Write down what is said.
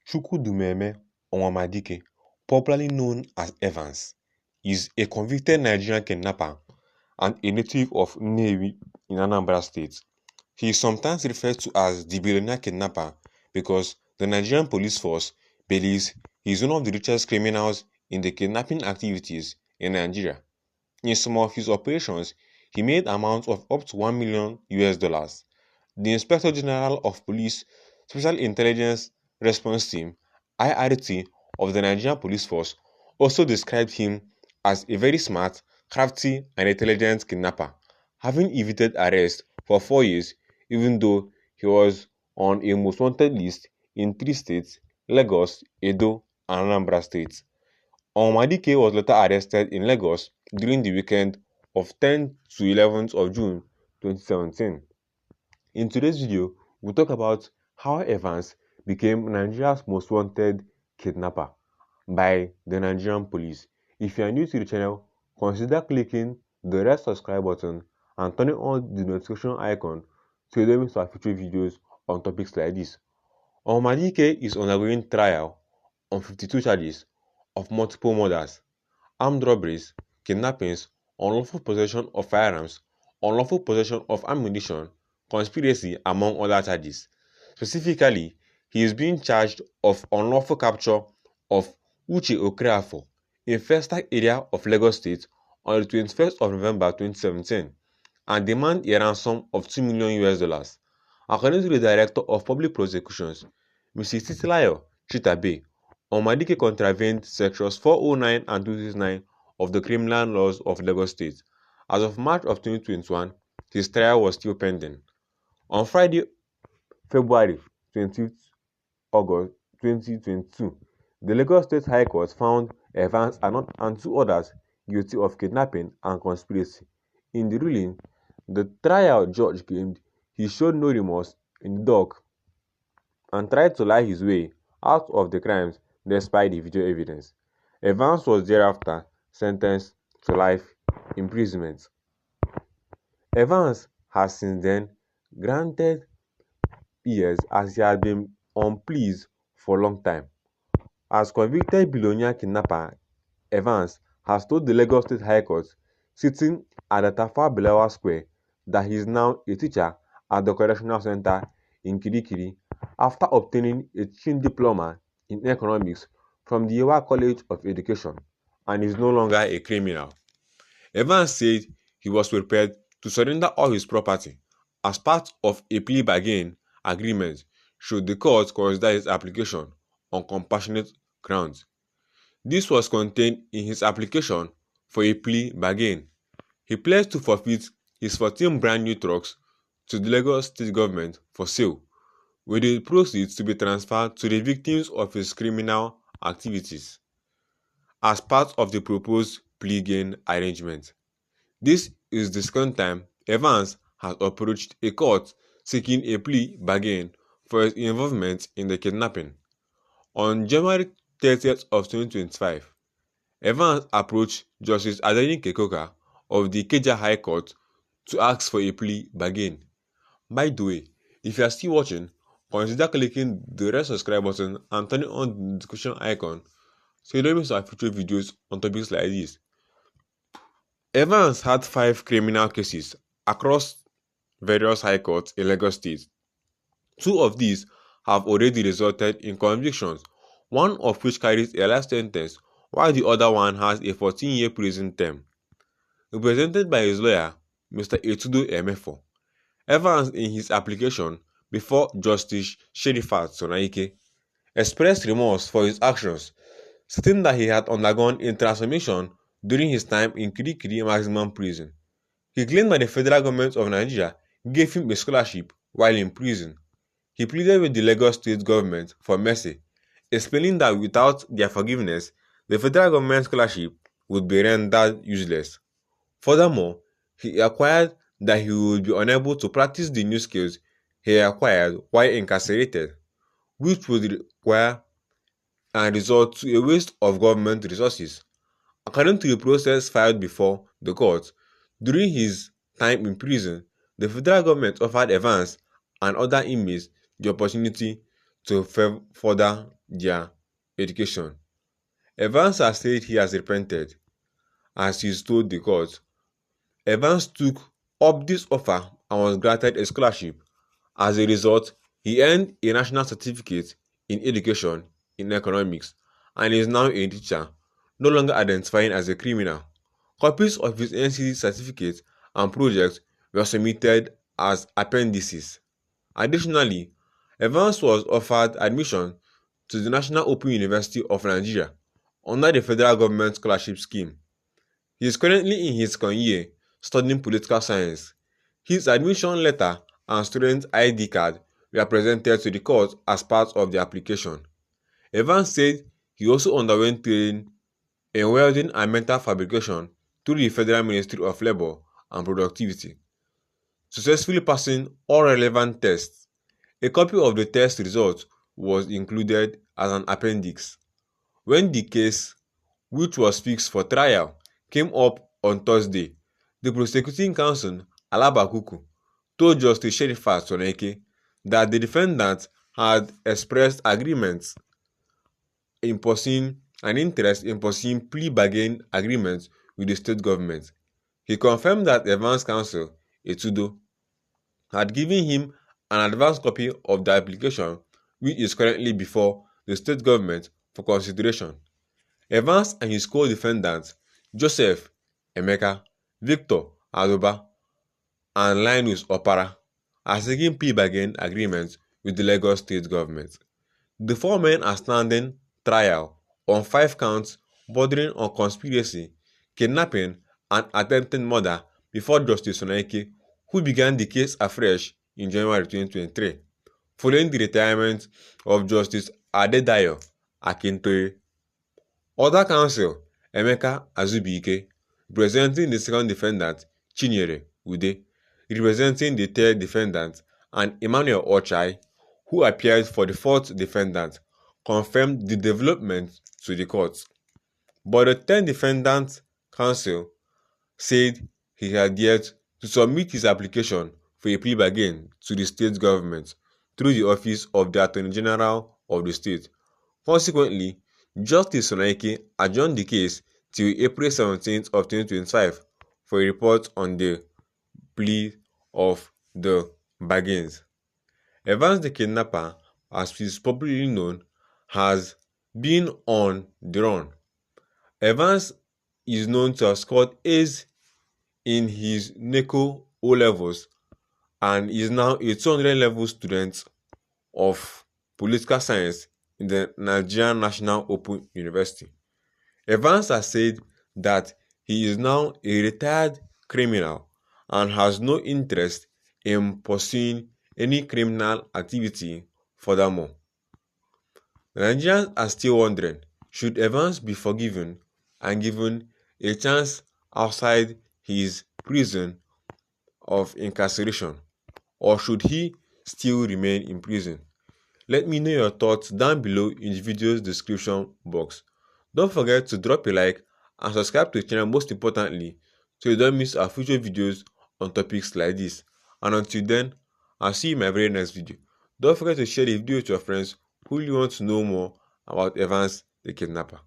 Chukwudumeme Onwamadike, popularly known as Evans, is a convicted Nigerian kidnapper and a native of Nnewi in Anambra State. He is sometimes referred to as the billionaire kidnapper because the Nigerian police force believes he is one of the richest criminals in the kidnapping activities in Nigeria. In some of his operations, he made amounts of up to $1 million US. The Inspector General of Police Special Intelligence Response Team (IRT) of the Nigerian Police Force also described him as a very smart, crafty, and intelligent kidnapper, having evaded arrest for 4 years even though he was on a most wanted list in 3 states: Lagos, Edo, and Anambra States. Onwadike was later arrested in Lagos during the weekend of 10th to 11th of June 2017. In today's video, we'll talk about how Evans became Nigeria's most wanted kidnapper by the Nigerian police. If you are new to the channel, consider clicking the red subscribe button and turning on the notification icon so you don't miss our future videos on topics like this. Onwadike is undergoing trial on 52 charges of multiple murders, armed robberies, kidnappings, unlawful possession of firearms, unlawful possession of ammunition, conspiracy, among other charges. Specifically, he is being charged of unlawful capture of Uche Okreafo in Festac area of Lagos State on the 21st of November 2017 and demand a ransom of $2 million US. According to the Director of Public Prosecutions, Mrs. Titilayo Chitabe, Onwadike contravened sections 409 and 269 of the criminal laws of Lagos State. As of March of 2021, his trial was still pending. On Friday, February 20th August 2022, the Lagos State High Court found Evans and 2 others guilty of kidnapping and conspiracy. In the ruling, the trial judge claimed he showed no remorse in the dock and tried to lie his way out of the crimes despite the video evidence. Evans was thereafter sentenced to life imprisonment. Evans has since then granted years as he has been on pleas for a long time. As convicted billionaire kidnapper, Evans has told the Lagos State High Court sitting at the Tafawa Balewa Square that he is now a teacher at the Correctional Center in Kirikiri after obtaining a teaching diploma in economics from the Yewa College of Education and is no longer a criminal. Evans said he was prepared to surrender all his property as part of a plea bargain agreement should the court consider his application on compassionate grounds. This was contained in his application for a plea bargain. He pledged to forfeit his 14 brand new trucks to the Lagos State government for sale, with the proceeds to be transferred to the victims of his criminal activities as part of the proposed plea gain arrangement. This is the second time Evans has approached a court seeking a plea bargain for his involvement in the kidnapping. On January 30th of 2025, Evans approached Justice Adeni Kekoka of the Ikeja High Court to ask for a plea bargain. By the way, if you are still watching, consider clicking the red subscribe button and turning on the notification icon so you don't miss our future videos on topics like this. Evans had 5 criminal cases across various high courts in Lagos State. 2 of these have already resulted in convictions, one of which carries a life sentence while the other one has a 14-year prison term. Represented by his lawyer, Mr. Etudo Emefo, Evans in his application before Justice Sherifat Sonaike expressed remorse for his actions, stating that he had undergone a transformation during his time in Kirikiri Maximum Prison. He claimed that the federal government of Nigeria gave him a scholarship while in prison. He pleaded with the Lagos State government for mercy, explaining that without their forgiveness, the federal government scholarship would be rendered useless. Furthermore, he acquired that he would be unable to practice the new skills he acquired while incarcerated, which would require and result to a waste of government resources. According to the process filed before the court, during his time in prison, the federal government offered Evans and other inmates the opportunity to further their education. Evans has said he has repented, as he told the court. Evans took up this offer and was granted a scholarship. As a result, he earned a national certificate in education in economics and is now a teacher, no longer identifying as a criminal. Copies of his NCC certificate and project were submitted as appendices. Additionally, Evans was offered admission to the National Open University of Nigeria under the federal government scholarship scheme. He is currently in his second year studying political science. His admission letter and student ID card were presented to the court as part of the application. Evans said he also underwent training in welding and metal fabrication through the Federal Ministry of Labour and Productivity, successfully passing all relevant tests. A copy of the test results was included as an appendix. When the case, which was fixed for trial, came up on Thursday, the prosecuting counsel, Alaba Kuku, told Justice Sherifat Soneke that the defendant had expressed agreements in pursuing an interest in pursuing plea bargain agreements with the state government. He confirmed that Evans' counsel, Etudo, had given him an advance copy of the application, which is currently before the state government for consideration. Evans and his co-defendants, Joseph Emeka, Victor Adoba, and Linus Opara, are seeking plea bargain agreements with the Lagos state government. The four men are standing trial on 5 counts bordering on conspiracy, kidnapping, and attempted murder before Justice Soneke, who began the case afresh in January 2023, following the retirement of Justice Adedayo Akintoye. Other counsel, Emeka Azubike, representing the second defendant, Chinyere Ude, representing the third defendant, and Emmanuel Ochai, who appeared for the fourth defendant, confirmed the development to the court. But the third defendant counsel said he had yet to submit his application for a plea bargain to the state government through the office of the Attorney General of the state. Consequently, Justice Soneke adjourned the case till April 17th of 2025 for a report on the plea of the bargains. Evans the Kidnapper, as he is popularly known, has been on the run. Evans is known to have scored A's in his NECO O-levels and is now a 200 level student of political science in the Nigerian National Open University. Evans has said that he is now a retired criminal and has no interest in pursuing any criminal activity furthermore. Nigerians are still wondering, should Evans be forgiven and given a chance outside his prison of incarceration, or should he still remain in prison? Let me know your thoughts down below in the video's description box. Don't forget to drop a like and subscribe to the channel, most importantly, so you don't miss our future videos on topics like this. And until then, I'll see you in my very next video. Don't forget to share the video with your friends who really want to know more about Evans the Kidnapper.